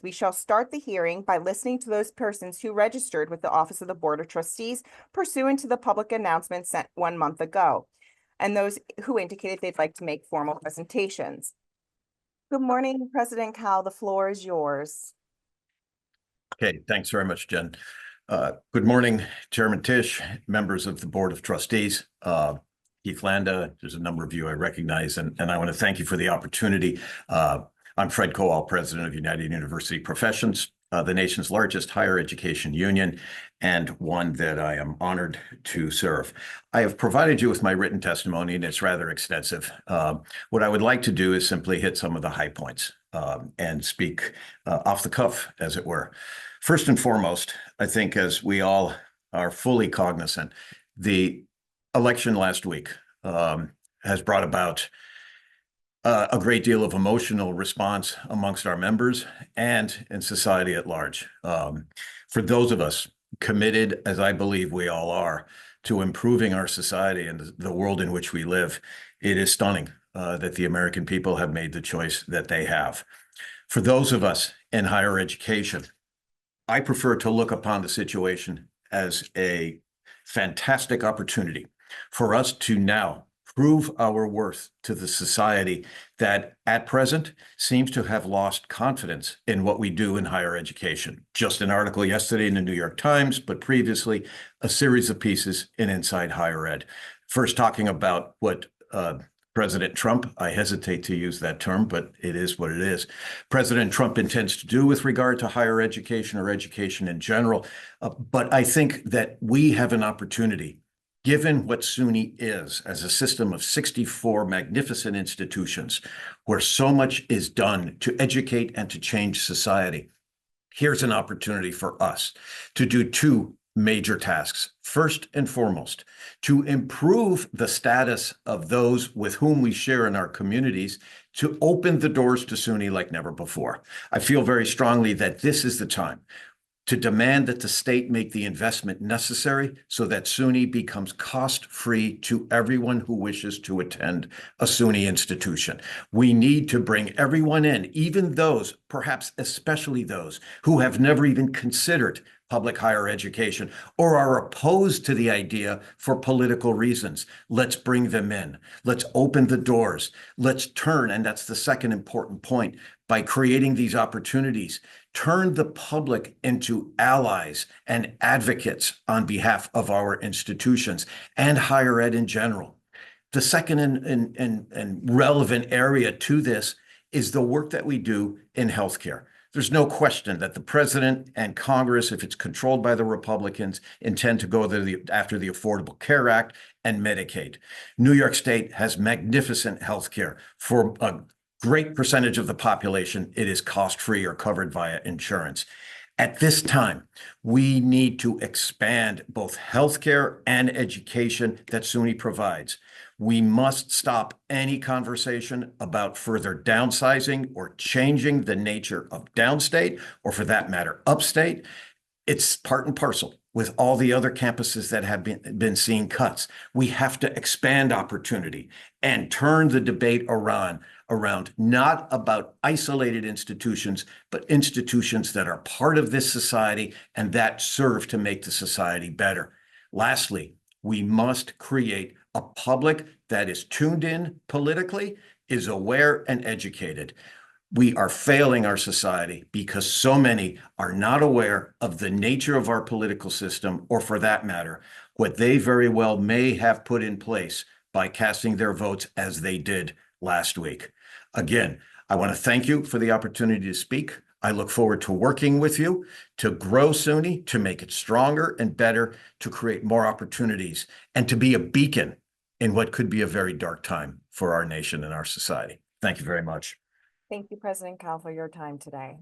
we shall start the hearing by listening to those persons who registered with the Office of the Board of Trustees pursuant to the public announcement sent 1 month ago, and those who indicated they'd like to make formal presentations. Good morning, President Kowal. The floor is yours. Okay, thanks very much, Jen. Good morning, Chairman Tisch, members of the Board of Trustees, Keith Landa. There's a number of you I recognize, and I want to thank you for the opportunity. I'm Fred Kowal, president of United University Professions, the nation's largest higher education union, and one that I am honored to serve. I have provided you with my written testimony, and it's rather extensive. What I would like to do is simply hit some of the high points and speak off the cuff, as it were. First and foremost, I think, as we all are fully cognizant, the election last week has brought about a great deal of emotional response amongst our members and in society at large. For those of us committed, as I believe we all are, to improving our society and the world in which we live, it is stunning that the American people have made the choice that they have. For those of us in higher education, I prefer to look upon the situation as a fantastic opportunity for us to now prove our worth to the society that at present seems to have lost confidence in what we do in higher education. Just an article yesterday in the New York Times, but previously a series of pieces in Inside Higher Ed. First talking about what President Trump, I hesitate to use that term, but it is what it is, President Trump intends to do with regard to higher education or education in general. But I think that we have an opportunity, given what SUNY is as a system of 64 magnificent institutions where so much is done to educate and to change society. Here's an opportunity for us to do two major tasks. First and foremost, to improve the status of those with whom we share in our communities, to open the doors to SUNY like never before. I feel very strongly that this is the time to demand that the state make the investment necessary so that SUNY becomes cost-free to everyone who wishes to attend a SUNY institution. We need to bring everyone in, even those, perhaps especially those, who have never even considered public higher education or are opposed to the idea for political reasons. Let's bring them in. Let's open the doors. Let's turn, and that's the second important point, by creating these opportunities, turn the public into allies and advocates on behalf of our institutions and higher ed in general. The second and relevant area to this is the work that we do in healthcare. There's no question that the president and Congress, if it's controlled by the Republicans, intend to go after the Affordable Care Act and Medicaid. New York State has magnificent healthcare. For a great percentage of the population, it is cost-free or covered via insurance. At this time, we need to expand both healthcare and education that SUNY provides. We must stop any conversation about further downsizing or changing the nature of downstate, or for that matter, upstate. It's part and parcel with all the other campuses that have been seeing cuts. We have to expand opportunity and turn the debate around not about isolated institutions, but institutions that are part of this society and that serve to make the society better. Lastly, we must create a public that is tuned in politically, is aware and educated. We are failing our society because so many are not aware of the nature of our political system, or for that matter, what they very well may have put in place by casting their votes as they did last week. Again, I want to thank you for the opportunity to speak. I look forward to working with you to grow SUNY, to make it stronger and better, to create more opportunities, and to be a beacon in what could be a very dark time for our nation and our society. Thank you very much. Thank you, President Kowal, for your time today.